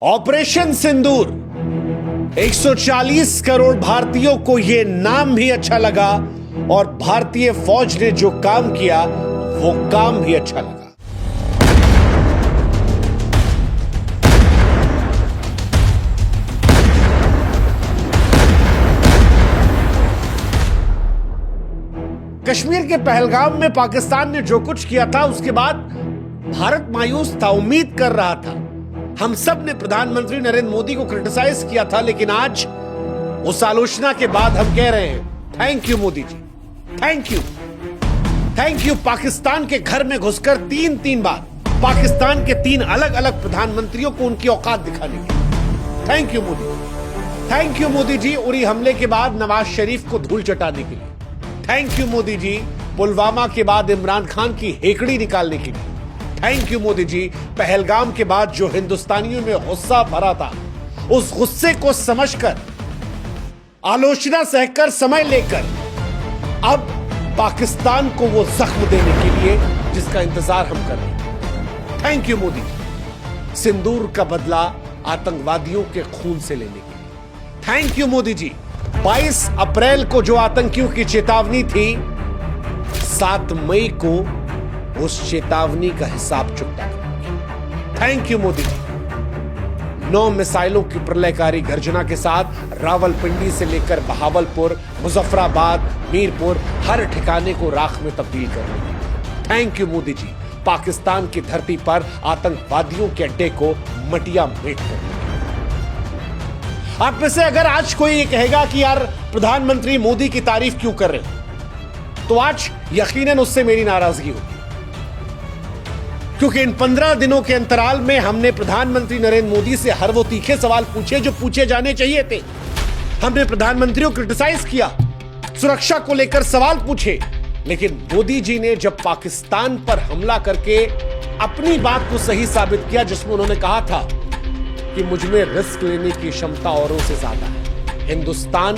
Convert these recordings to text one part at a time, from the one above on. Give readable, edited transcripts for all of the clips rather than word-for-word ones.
Operation सिंदूर 140 करोड़ भारतीयों को यह नाम भी अच्छा लगा और भारतीय फौज ने जो काम किया वो काम भी अच्छा लगा। कश्मीर के पहलगाम में पाकिस्तान ने जो कुछ किया था उसके बाद भारत मायूस था, उम्मीद कर रहा था। हम सब ने प्रधानमंत्री नरेंद्र मोदी को क्रिटिसाइज किया था, लेकिन आज उस आलोचना के बाद हम कह रहे हैं thank you Modi ji, thank you, thank you. Pakistan के घर में घुसकर तीन बार पाकिस्तान के 3 अलग अलग प्रधानमंत्रियों को उनकी औकात दिखाने की। Thank you Modi, thank you Modi ji. Uri हमले के बाद नवाज शरीफ को धूल चटाने के लिए। थैंक यू मोदी जी। पुलवामा के बाद इमरान खान की हेकड़ी निकालने के लिए। थैंक यू मोदी जी। पहलगाम के बाद जो हिंदुस्तानियों में गुस्सा भरा था, उस गुस्से को समझकर, आलोचना सहकर, समय लेकर अब पाकिस्तान को वो जख्म देने के लिए जिसका इंतजार हम कर रहे हैं। थैंक यू मोदी जी। सिंदूर का बदला आतंकवादियों के खून से लेने के लिए। थैंक यू मोदी जी। 22 अप्रैल को जो आतंकियों की चेतावनी थी, 7 मई को उस चेतावनी का हिसाब चुकता करेंगे। थैंक यू मोदी जी। 9 मिसाइलों की प्रलयकारी गर्जना के साथ रावलपिंडी से लेकर बहावलपुर, मुजफ्फराबाद, मीरपुर, हर ठिकाने को राख में तब्दील करेंगे। थैंक यू मोदी जी। पाकिस्तान की धरती पर आतंकवादियों के अड्डे को मटिया मेट करेंगे। आप में से अगर आज कोई ये कहेगा कि यार प्रधानमंत्री मोदी की तारीफ क्यों कर रहे हो, तो आज यकीनन उससे मेरी नाराजगी होगी, क्योंकि इन 15 दिनों के अंतराल में हमने प्रधानमंत्री नरेंद्र मोदी से हर वो तीखे सवाल पूछे जो पूछे जाने चाहिए थे। हमने प्रधानमंत्री को क्रिटिसाइज किया, सुरक्षा को लेकर सवाल पूछे, लेकिन मोदी जी ने जब पाकिस्तान पर हमला करके अपनी बात को सही साबित किया, जिसमें उन्होंने कहा था कि मुझ में रिस्क लेने की क्षमता औरों से ज्यादा है, हिंदुस्तान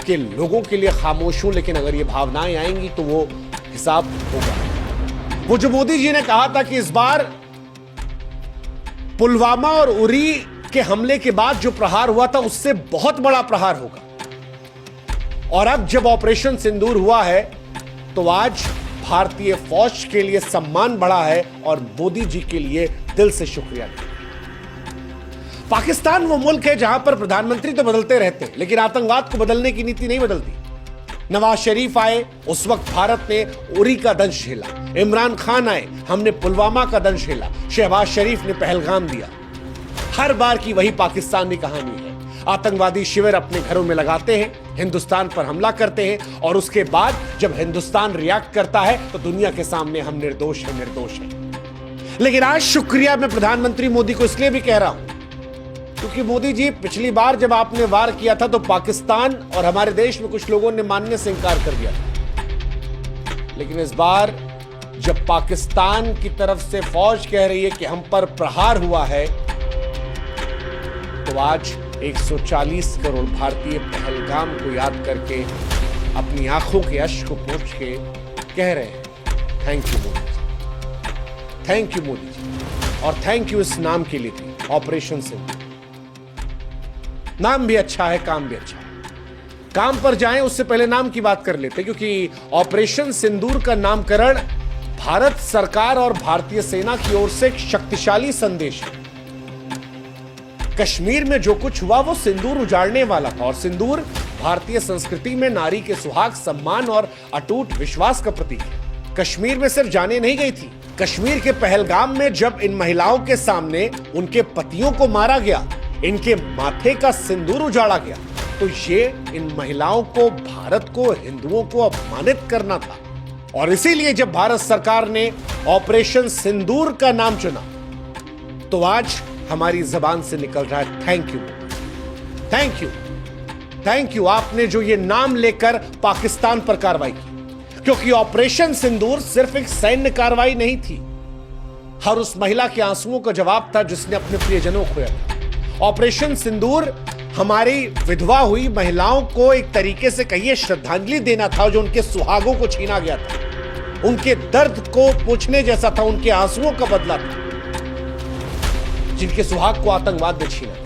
के लोगों के लिए खामोश हूं, लेकिन अगर ये भावनाएं आएंगी तो वो हिसाब होगा। वो जो मोदी जी ने कहा था कि इस बार पुलवामा और उरी के हमले के बाद जो प्रहार हुआ था उससे बहुत बड़ा प्रहार होगा, और अब जब ऑपरेशन सिंदूर हुआ है तो आज भारतीय फौज के लिए सम्मान बढ़ा है और मोदी जी के लिए दिल से शुक्रिया। पाकिस्तान वो मुल्क है जहां पर प्रधानमंत्री तो बदलते रहते हैं, लेकिन आतंकवाद को बदलने की नीति नहीं बदलती। नवाज शरीफ आए, उस वक्त भारत ने उरी का दंश झेला। इमरान खान आए, हमने पुलवामा का दंश झेला। शहबाज शरीफ ने पहलगाम दिया। हर बार की वही पाकिस्तानी कहानी है। आतंकवादी शिविर अपने घरों में लगाते हैं, हिंदुस्तान पर हमला करते हैं, और उसके बाद जब हिंदुस्तान रिएक्ट करता है तो दुनिया के सामने हम निर्दोष हैं, निर्दोष हैं। लेकिन आज शुक्रिया मैं प्रधानमंत्री मोदी को इसलिए भी कह रहा हूं क्योंकि मोदी जी, पिछली बार जब आपने वार किया था तो पाकिस्तान और हमारे देश में कुछ लोगों ने मानने से इंकार कर दिया था, लेकिन इस बार जब पाकिस्तान की तरफ से फौज कह रही है कि हम पर प्रहार हुआ है, तो आज 140 करोड़ भारतीय पहलगाम को याद करके अपनी आंखों के अश्क को पोंछ के कह रहे हैं thank you Modi ji, thank you Modi ji. और थैंक यू इस नाम के लिए थी, ऑपरेशन सिंदूर। नाम भी अच्छा है, काम भी अच्छा है। काम पर जाएं उससे पहले नाम की बात कर लेते, क्योंकि ऑपरेशन सिंदूर का नामकरण भारत सरकार और भारतीय सेना की ओर से एक शक्तिशाली संदेश है। कश्मीर में जो कुछ हुआ वो सिंदूर उजाड़ने वाला था, और सिंदूर भारतीय संस्कृति में नारी के सुहाग, सम्मान और अटूट विश्वास का प्रतीक है। कश्मीर में सिर्फ जाने नहीं गई थी, कश्मीर के पहलगाम में जब इन महिलाओं के सामने उनके पतियों को मारा गया, इनके माथे का सिंदूर उजाड़ा गया, तो ये इन महिलाओं को, भारत को, हिंदुओं को अपमानित करना था। और इसीलिए जब भारत सरकार ने ऑपरेशन सिंदूर का नाम चुना, तो आज हमारी जबान से निकल रहा है thank you, thank you, thank you. आपने जो ये नाम लेकर पाकिस्तान पर कार्रवाई की, क्योंकि ऑपरेशन सिंदूर सिर्फ एक सैन्य कार्रवाई नहीं थी, हर उस महिला के आंसुओं का जवाब था जिसने अपने प्रियजनों को खोया था। ऑपरेशन सिंदूर हमारी विधवा हुई महिलाओं को एक तरीके से कहिए श्रद्धांजलि देना था, जो उनके सुहागों को छीना गया था, उनके दर्द को पूछने जैसा था, उनके आंसुओं का बदला था। जिनके सुहाग को आतंकवाद ने छीना था।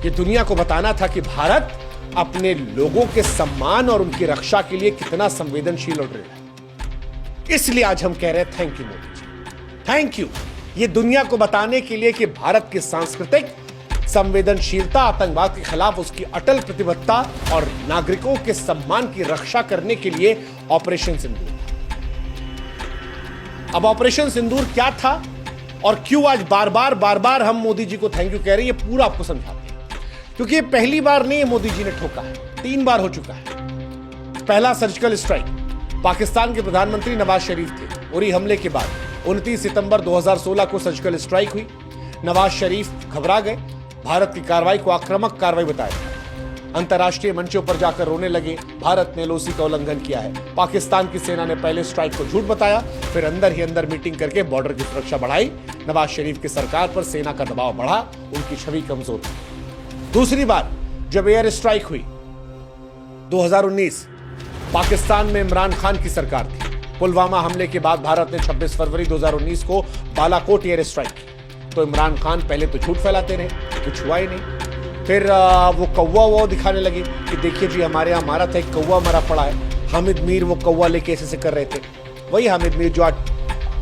ये दुनिया को बताना था कि भारत अपने लोगों के सम्मान और उनकी रक्षा के लिए कितना संवेदनशील और दृढ़ है। इसलिए आज हम कह रहे हैं thank you Modi ji, thank you. ये दुनिया को बताने के लिए कि भारत की सांस्कृतिक संवेदनशीलता, आतंकवाद के खिलाफ उसकी अटल प्रतिबद्धता और नागरिकों के सम्मान की रक्षा करने के लिए ऑपरेशन सिंदूर। अब ऑपरेशन सिंदूर क्या था और क्यों आज बार बार हम मोदी जी को थैंक यू कह रहे हैं, ये पूरा आपको समझाते हैं। क्योंकि ये पहली बार नहीं मोदी जी ने ठोका है, 3 बार हो चुका है। पहला सर्जिकल स्ट्राइक, पाकिस्तान के प्रधानमंत्री नवाज शरीफ थे। उरी हमले के बाद 29 सितंबर 2016 को सर्जिकल स्ट्राइक हुई। नवाज शरीफ घबरा गए, भारत की कार्रवाई को आक्रामक कार्रवाई बताया। अंतर्राष्ट्रीय मंचों पर जाकर रोने लगे, भारत ने एलओसी का उल्लंघन किया है। पाकिस्तान की सेना ने पहले स्ट्राइक को झूठ बताया, फिर अंदर ही अंदर मीटिंग करके बॉर्डर की सुरक्षा बढ़ाई। नवाज शरीफ की सरकार पर सेना का दबाव बढ़ा, उनकी छवि कमजोर हुई। दूसरी बार जब एयर स्ट्राइक हुई 2019, पाकिस्तान में इमरान खान की सरकार थी। पुलवामा हमले के बाद भारत ने 26 फरवरी 2019 को बालाकोट एयर स्ट्राइक की। तो इमरान खान पहले तो झूठ फैलाते रहे, कुछ हुआ ही नहीं। फिर वो कौवा दिखाने लगे कि देखिए जी हमारे यहाँ मारा था, एक कौवा मरा पड़ा है। हामिद मीर वो कौवा लेके ऐसे कर रहे थे, वही हामिद मीर जो आज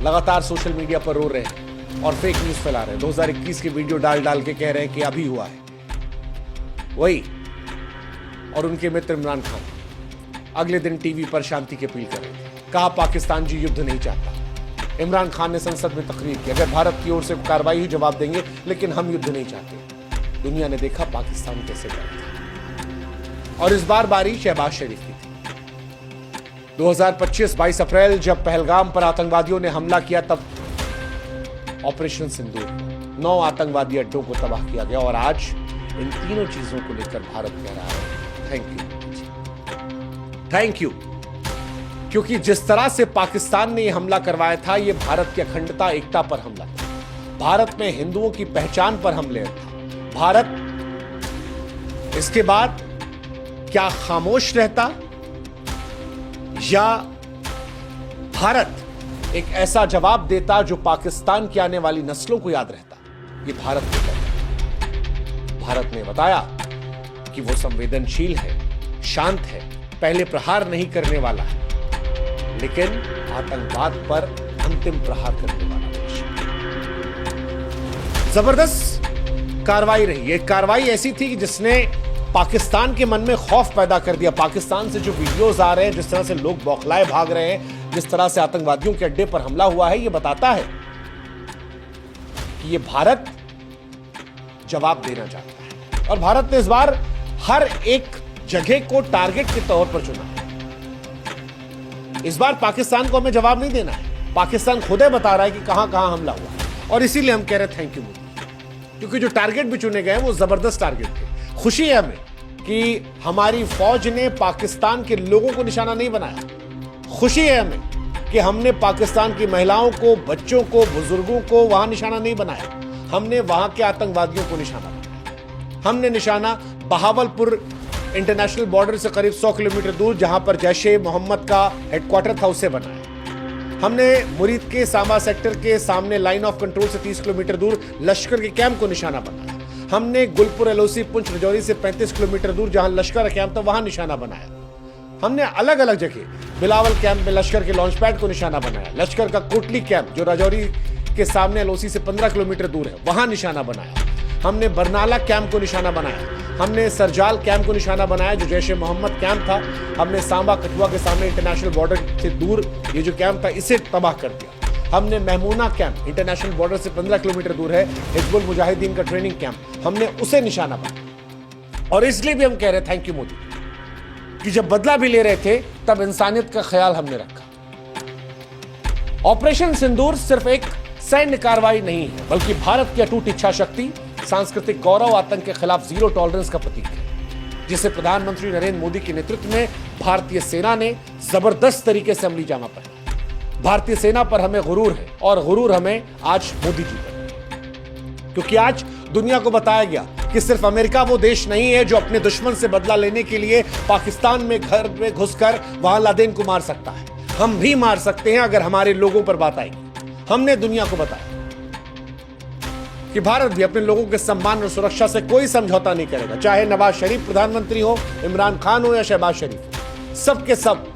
लगातार सोशल मीडिया पर रो रहे हैं और फेक न्यूज फैला रहे हैं। 2021 की वीडियो डाल के कह रहे हैं कि अभी हुआ है, वही। और उनके मित्र इमरान खान अगले दिन टीवी पर शांति की अपील कर रहे थे, कहा पाकिस्तान जी युद्ध नहीं चाहता। इमरान खान ने संसद में तकरीर की, अगर भारत की ओर से कार्रवाई हुई जवाब देंगे, लेकिन हम युद्ध नहीं चाहते। दुनिया ने देखा पाकिस्तान कैसे डरा। और इस बार बारी शहबाज शरीफ की थी। 2025 22 अप्रैल जब पहलगाम पर आतंकवादियों ने हमला किया, तब ऑपरेशन सिंदूर 9 आतंकवादी अड्डों को तबाह किया गया। और आज इन तीनों चीजों को लेकर भारत कह रहा है थैंक यू, थैंक यू। क्योंकि जिस तरह से पाकिस्तान ने यह हमला करवाया था, यह भारत की अखंडता, एकता पर हमला था, भारत में हिंदुओं की पहचान पर हमले था। भारत इसके बाद क्या खामोश रहता, या भारत एक ऐसा जवाब देता जो पाकिस्तान की आने वाली नस्लों को याद रहता? ये भारत ने बताया। भारत ने बताया कि वो संवेदनशील है, शांत है, पहले प्रहार नहीं करने वाला है, लेकिन आतंकवाद पर अंतिम प्रहार करने वाला देश। जबरदस्त कार्रवाई रही। एक कार्रवाई ऐसी थी कि जिसने पाकिस्तान के मन में खौफ पैदा कर दिया। पाकिस्तान से जो वीडियोस आ रहे हैं, जिस तरह से लोग बौखलाए भाग रहे हैं, जिस तरह से आतंकवादियों के अड्डे पर हमला हुआ है, यह बताता है कि यह भारत जवाब देना चाहता है। और भारत ने इस बार हर एक जगह को टारगेट के तौर पर चुना। इस बार पाकिस्तान को हमें जवाब नहीं देना है, पाकिस्तान खुद ही बता रहा है कि कहां कहां हमला हुआ। और इसीलिए हम कह रहे हैं थैंक यू मोदी, क्योंकि जो टारगेट भी चुने गए वो जबरदस्त टारगेट थे। खुशी है हमें कि हमारी फौज ने पाकिस्तान के लोगों को निशाना नहीं बनाया। खुशी है हमें कि हमने पाकिस्तान की महिलाओं को, बच्चों को, बुजुर्गों को वहां निशाना नहीं बनाया। हमने वहां के आतंकवादियों को निशाना बनाया। हमने निशाना बहावलपुर इंटरनेशनल बॉर्डर से करीब 100 किलोमीटर दूर, जहां पर जैश-ए मोहम्मद का हेडक्वार्टर था, उसे बनाया। हमने मुरीद के सांबा सेक्टर के सामने लाइन ऑफ कंट्रोल से 30 किलोमीटर दूर लश्कर के कैंप को निशाना बनाया। हमने गुलपुर एलओसी पुंछ रजौरी से 35 किलोमीटर दूर जहां लश्कर का कैंप था, वहां निशाना बनाया। हमने अलग अलग जगह बिलावल कैंप में लश्कर के लॉन्च पैड को निशाना बनाया। लश्कर का कोटली कैंप जो रजौरी के सामने एलओसी से 15 किलोमीटर दूर है, वहां निशाना बनाया। हमने बरनाला कैंप को निशाना बनाया। हमने सरजाल कैंप को निशाना बनाया जो जैश-ए मोहम्मद कैंप था। हमने सांबा कठुआ के सामने इंटरनेशनल बॉर्डर से दूर ये जो कैंप था, इसे तबाह कर दिया। हमने महमूना कैंप इंटरनेशनल बॉर्डर से 15 किलोमीटर दूर है, हिजबुल मुजाहिदीन का ट्रेनिंग कैंप, हमने उसे निशाना बनाया। और इसलिए भी हम कह रहे थैंक यू मोदी कि जब बदला भी ले रहे थे तब इंसानियत का ख्याल हमने रखा। ऑपरेशन सिंदूर सिर्फ एक सैन्य कार्रवाई नहीं है, बल्कि भारत की अटूट इच्छा शक्ति, सांस्कृतिक गौरव, आतंक के खिलाफ जीरो टॉलरेंस का प्रतीक है, जिसे प्रधानमंत्री नरेंद्र मोदी के नेतृत्व में भारतीय सेना ने जबरदस्त तरीके से अमली जामा पहनाया। भारतीय सेना पर हमें गुरूर है, और गुरूर हमें आज मोदी जी पर, क्योंकि आज दुनिया को बताया गया कि सिर्फ अमेरिका वो देश नहीं है जो अपने दुश्मन से बदला लेने के लिए पाकिस्तान में घर में घुसकर वहां लादेन को मार सकता है। हम भी मार सकते हैं अगर हमारे लोगों पर बात आएगी। हमने दुनिया को बताया कि भारत भी अपने लोगों के सम्मान और सुरक्षा से कोई समझौता नहीं करेगा, चाहे नवाज शरीफ प्रधानमंत्री हो, इमरान खान हो या शहबाज शरीफ। सबके सब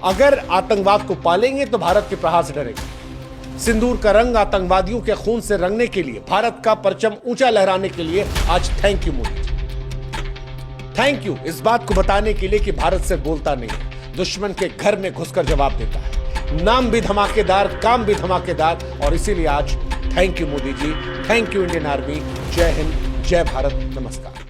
अगर आतंकवाद को पालेंगे तो भारत के प्रहार से डरेंगे। सिंदूर का रंग आतंकवादियों के खून से रंगने के लिए, भारत का परचम ऊंचा लहराने के लिए आज thank you Modi ji. Thank you इस बात को बताने के लिए कि भारत से बोलता नहीं है, दुश्मन के घर में घुसकर जवाब देता है। नाम भी धमाकेदार, काम भी धमाकेदार, और इसीलिए आज thank you Modi ji, thank you Indian army. जय हिंद, जय भारत, नमस्कार।